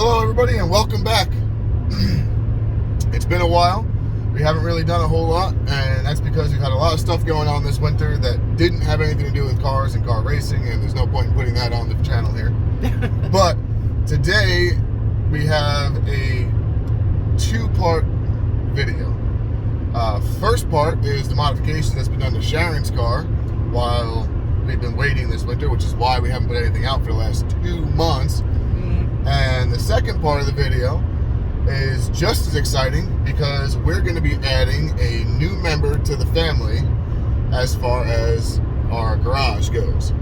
Hello everybody and welcome back. It's been a while. We haven't really done a whole lot, and that's because we've had a lot of stuff going on this winter that didn't have anything to do with cars and car racing, and there's no point in putting that on the channel here. But today we have a two-part video. First part is the modification that's been done to Sharon's car while we've been waiting this winter, which is why we haven't put anything out for the last 2 months. And the second part of the video is just as exciting because we're going to be adding a new member to the family as far as our garage goes.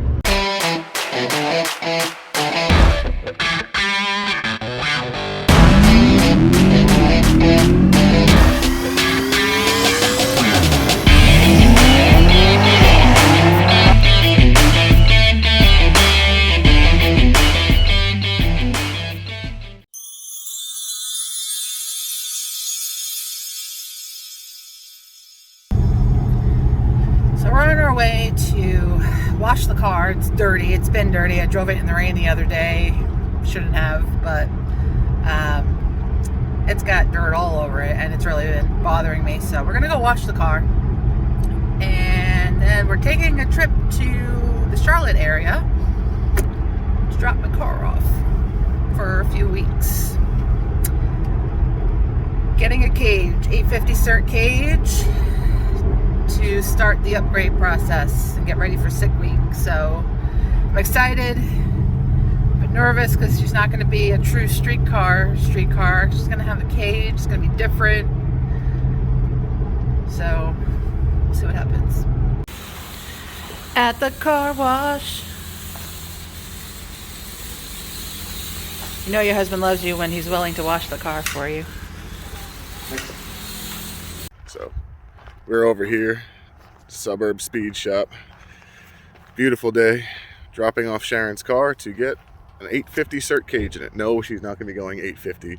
Way to wash the car. It's dirty. It's been dirty. I drove it in the rain the other day. Shouldn't have, but it's got dirt all over it and it's really been bothering me. So we're gonna go wash the car, and then we're taking a trip to the Charlotte area to drop my car off for a few weeks. Getting a cage, 850 cert cage, to start the upgrade process and get ready for sick week. So I'm excited but nervous because she's not going to be a true street car. She's going to have a cage. It's going to be different. So we'll see what happens. At the car wash. You know your husband loves you when he's willing to wash the car for you. So we're over here, suburb speed shop. Beautiful day, dropping off Sharon's car to get an 850 cert cage in it. No, she's not going to be going 850,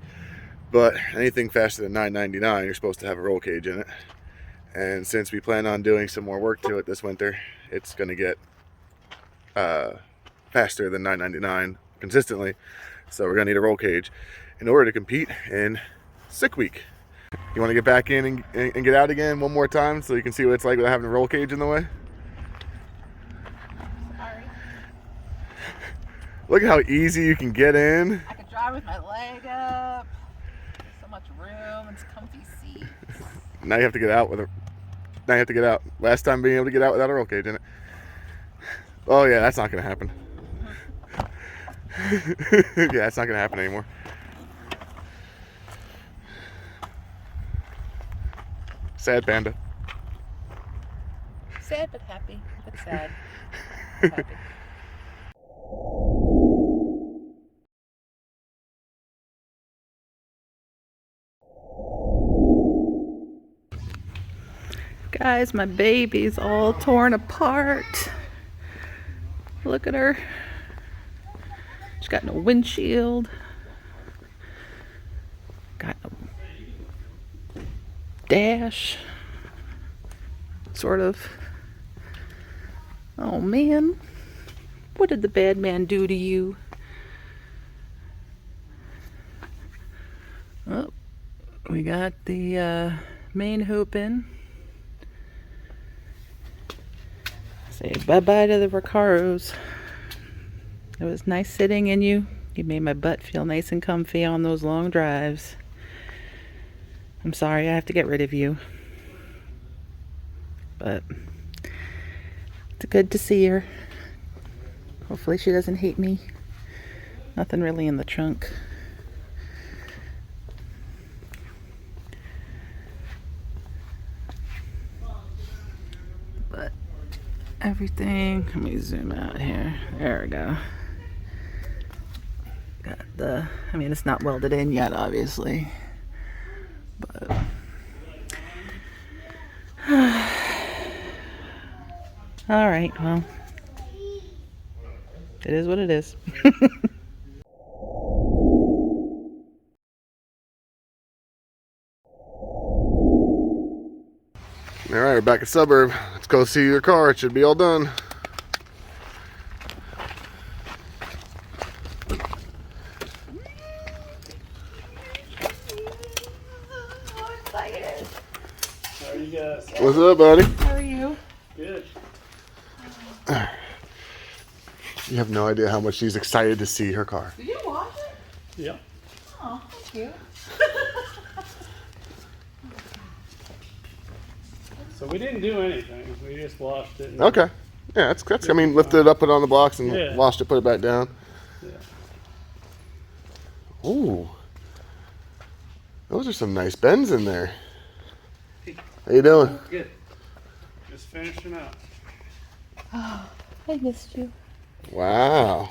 but anything faster than 999, you're supposed to have a roll cage in it. And since we plan on doing some more work to it this winter, it's going to get faster than 999 consistently. So we're going to need a roll cage in order to compete in sick week. You want to get back in and get out again one more time so you can see what it's like without having a roll cage in the way? Sorry. Look at how easy you can get in. I could drive with my leg up. So much room. It's comfy seats. Now you have to get out with a. Now you have to get out. Last time being able to get out without a roll cage in it. Oh yeah, that's not going to happen. Yeah, that's not going to happen anymore. Sad panda. Sad but happy. But sad. Happy. Guys, my baby's all torn apart. Look at her. She's got no windshield. Got no dash, sort of. Oh man, what did the bad man do to you? Oh, we got the main hoop in. Say bye-bye to the Recaros. It was nice sitting in you. You made my butt feel nice and comfy on those long drives. I'm sorry, I have to get rid of you. But it's good to see her. Hopefully she doesn't hate me. Nothing really in the trunk. But everything, let me zoom out here. There we go. Got the, I mean, it's not welded in yet, obviously. But all right, well, it is what it is. All right, we're back at suburb. Let's go see your car. It should be all done. you guys? What's up, buddy? How are you? Good. You have no idea how much she's excited to see her car. Did you wash it? Yeah. Oh, thank you. So we didn't do anything. We just washed it. And Okay. Yeah, that's. I mean, lifted it up, put it on the blocks, and Yeah. washed it, put it back down. Yeah. Ooh. Those are some nice bends in there. How you doing? Good. Just finishing up. Oh, I missed you. Wow.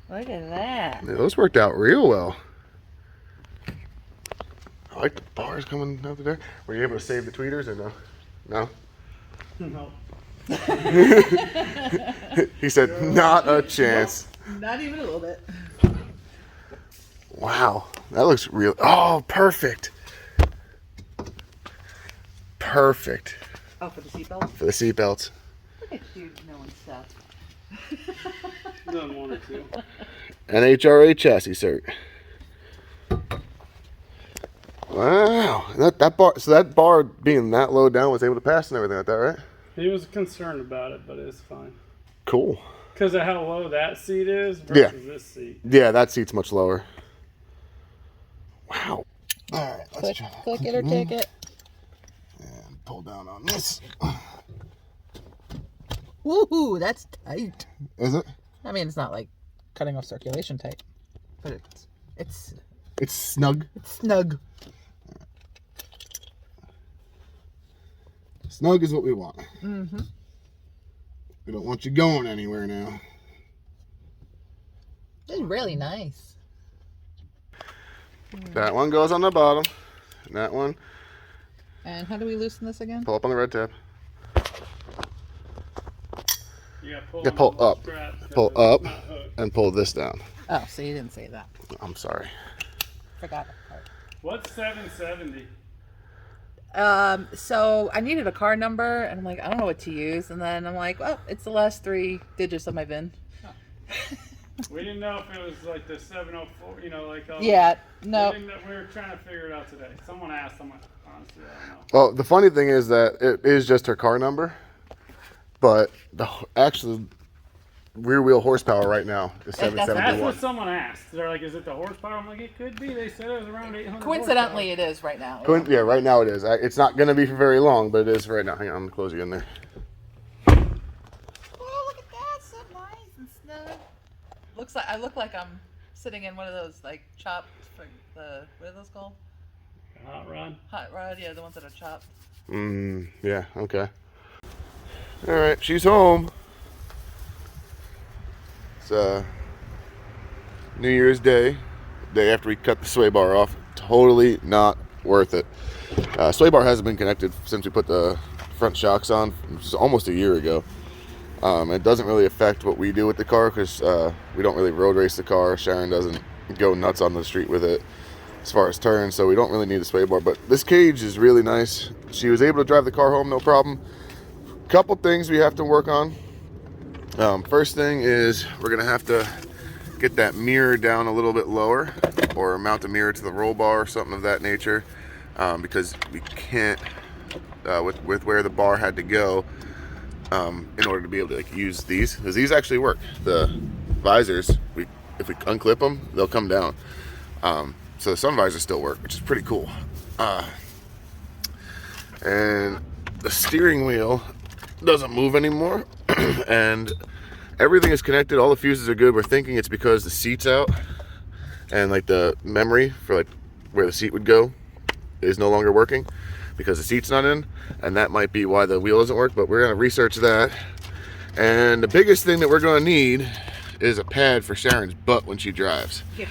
Look at that. Yeah, those worked out real well. I like the bars coming out there. Were you able to save the tweeters or no? No? No. He said, not a chance. Not even a little bit. Wow. That looks real. Oh, perfect. Perfect. Oh, for the seatbelt? For the seatbelts. Look at you knowing stuff. Done one or two. NHRA chassis cert. Wow. That bar, so that bar being that low down was able to pass and everything like that, right? He was concerned about it, but it's fine. Cool. Because of how low that seat is versus this seat. Yeah, that seat's much lower. Wow. All right, let's try that. Click it or take it. And pull down on this. Woohoo, that's tight. Is it? I mean, it's not like cutting off circulation tight, but it's snug. It's snug. Snug is what we want. Mm-hmm. We don't want you going anywhere now. It's really nice. That one goes on the bottom. And that one, And how do we loosen this again? pull up on the red tab. Yeah, pull, Yeah, pull up. Pull up Not hooked. and pull this down. Oh, so you didn't say that. I'm sorry. Forgot that part. What's 770? So I needed a car number, and I'm like, I don't know what to use. And then I'm like, well, it's the last 3 digits of my VIN. We didn't know if it was like the 704, you know, like. Yeah, no. We were trying to figure it out today. Someone asked, I'm like, honestly, I don't know. Well, the funny thing is that it is just her car number, but the actual rear wheel horsepower right now is That's 771. what someone asked. They're like, is it the horsepower? I'm like, it could be. They said it was around 800 Coincidentally, it is right now. Yeah, right now it is. It's not going to be for very long, but it is for right now. Hang on, I'm going to close you in there. Oh, look at that! So nice and snug. Looks like I look like I'm sitting in one of those like chopped for the what are those called? Hot rod. Hot rod, yeah, the ones that are chopped. Yeah, okay. All right, she's home. It's New Year's Day, day after we cut the sway bar off. Totally not worth it. Sway bar hasn't been connected since we put the front shocks on, which is almost a year ago. It doesn't really affect what we do with the car because we don't really road race the car. Sharon doesn't go nuts on the street with it as far as turns, so we don't really need the sway bar. But this cage is really nice. She was able to drive the car home, no problem. Couple things we have to work on. First thing is we're gonna have to get that mirror down a little bit lower, or mount a mirror to the roll bar or something of that nature, because we can't with where the bar had to go in order to be able to use these, because these actually work. The visors, if we unclip them, they'll come down. So some visors still work, which is pretty cool. And the steering wheel doesn't move anymore, and everything is connected. All the fuses are good. We're thinking it's because the seat's out, and like the memory for like where the seat would go is no longer working because the seat's not in, and that might be why the wheel doesn't work. But we're gonna research that. And the biggest thing that we're gonna need is a pad for Sharon's butt when she drives. Yeah.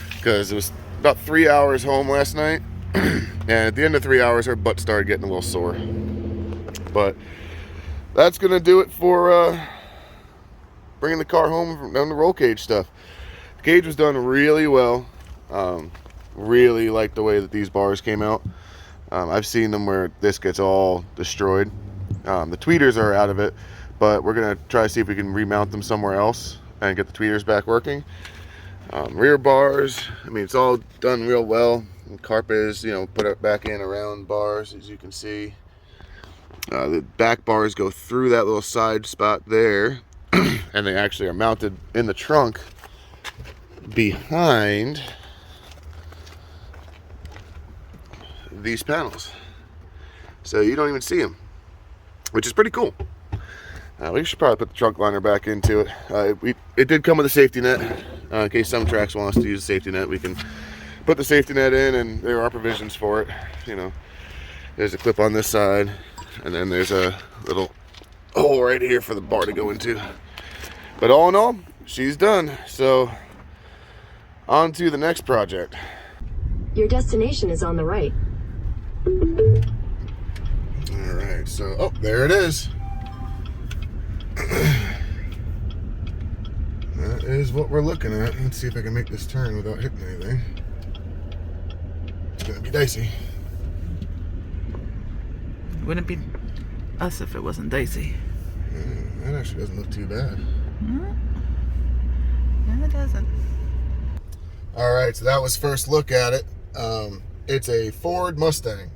Because it was about 3 hours home last night, and at the end of 3 hours, her butt started getting a little sore. But that's gonna do it for bringing the car home from down the roll cage stuff. The cage was done really well. Really like the way that these bars came out. I've seen them where this gets all destroyed. The tweeters are out of it, but we're gonna try to see if we can remount them somewhere else and get the tweeters back working. Rear bars, I mean, it's all done real well. And carpet is, you know, put it back in around bars, as you can see. The back bars go through that little side spot there, and they actually are mounted in the trunk behind these panels. So you don't even see them, which is pretty cool. We should probably put the trunk liner back into it. It did come with a safety net. In case some tracks want us to use a safety net, we can put the safety net in, and there are provisions for it. You know, there's a clip on this side, and then there's a little hole right here for the bar to go into. But all in all, she's done. So on to the next project. Your destination is on the right. All right, so, oh, there it is. That is what we're looking at. Let's see if I can make this turn without hitting anything. It's gonna be dicey. Wouldn't be us if it wasn't dicey. That actually doesn't look too bad. No, it doesn't. All right, so that was first look at it. It's a Ford Mustang.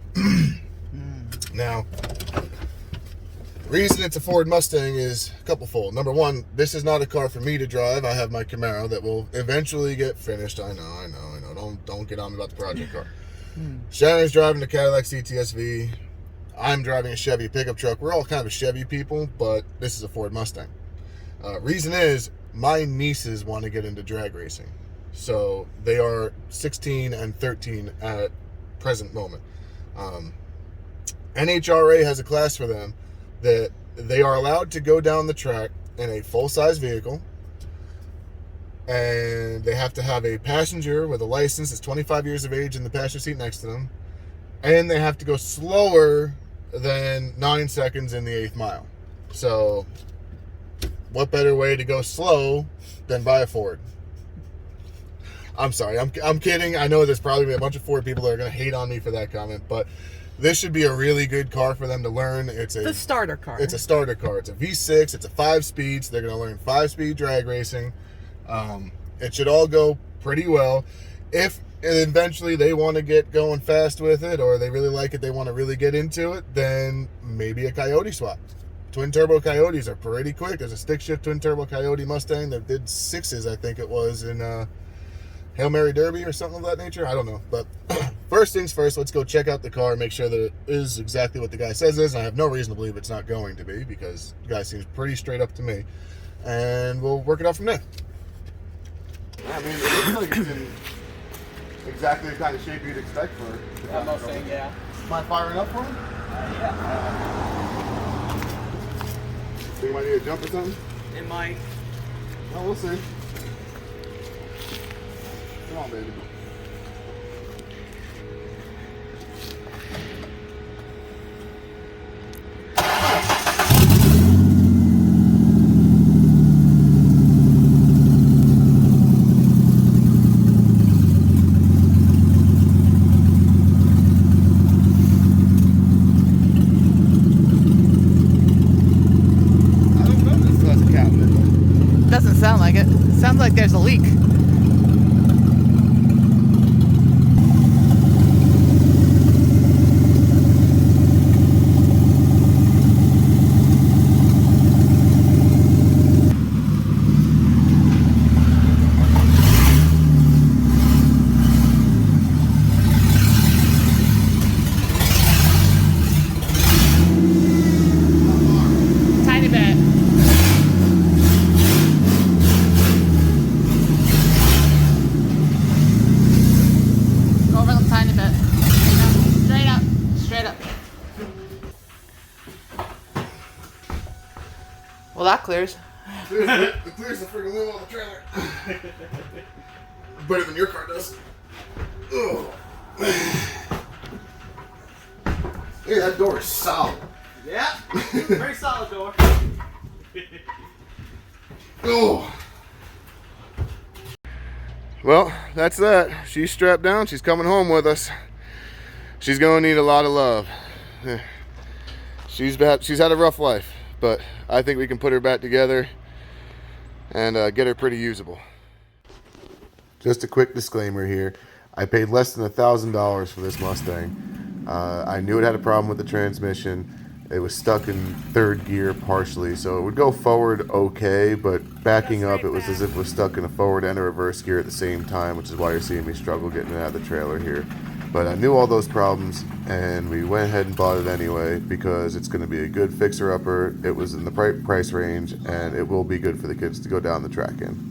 Now, the reason it's a Ford Mustang is a couple fold. Number one, this is not a car for me to drive. I have my Camaro that will eventually get finished. I know. Don't get on me about the project car. Shannon's driving the Cadillac CTS-v. I'm driving a Chevy pickup truck. We're all kind of Chevy people, but this is a Ford Mustang. Reason is, my nieces want to get into drag racing. So they are 16 and 13 at present moment. NHRA has a class for them that they are allowed to go down the track in a full-size vehicle, and they have to have a passenger with a license that's 25 years of age in the passenger seat next to them, and they have to go slower than 9 seconds in the 8th mile. So what better way to go slow than buy a Ford? I'm sorry, I'm kidding. I know there's probably a bunch of Ford people that are going to hate on me for that comment, but this should be a really good car for them to learn. It's a starter car. It's a starter car. It's a V6. It's a 5-speed. So they're going to learn 5-speed drag racing. It should all go pretty well. If eventually they want to get going fast with it, or they really like it, they want to really get into it, then maybe a Coyote swap. Twin turbo Coyotes are pretty quick. There's a stick shift twin turbo Coyote Mustang that did 6s, I think it was, in Hail Mary Derby or something of that nature. I don't know. But first things first, let's go check out the car, make sure that it is exactly what the guy says it is. And I have no reason to believe it's not going to be, because the guy seems pretty straight up to me. And we'll work it out from there. I mean, it looks like it's in exactly the kind of shape you'd expect for it. I'm not saying, yeah. Am I firing up for him? Yeah. Think you might need a jump or something? It might. Oh, we'll see. Come on, baby. Doesn't sound like it. Sounds like there's a leak. Tiny bit. Go over them tiny bit. Straight up. Straight up. Well, that clears. It clears the freaking wheel of the trailer. Better than your car does. Oh. Hey, that door is solid. Yeah. Very solid door. Oh. Well, that's that. She's strapped down. She's coming home with us. She's going to need a lot of love. She's had a rough life, but I think we can put her back together and get her pretty usable. Just a quick disclaimer here. I paid less than $1,000 for this Mustang. I knew it had a problem with the transmission. It was stuck in third gear partially, so it would go forward okay, but backing up, it was as if it was stuck in a forward and a reverse gear at the same time, which is why you're seeing me struggle getting it out of the trailer here. But I knew all those problems, and we went ahead and bought it anyway because it's going to be a good fixer-upper. It was in the price range, and it will be good for the kids to go down the track in.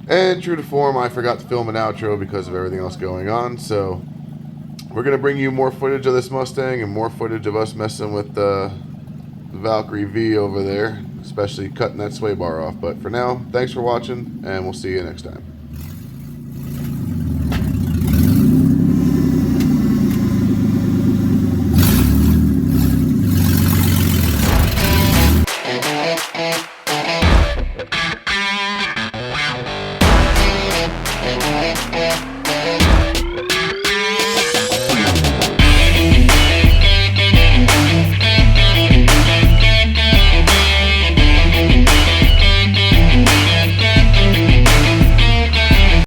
And true to form, I forgot to film an outro because of everything else going on, so we're going to bring you more footage of this Mustang and more footage of us messing with the Valkyrie V over there, especially cutting that sway bar off. But for now, thanks for watching, and we'll see you next time.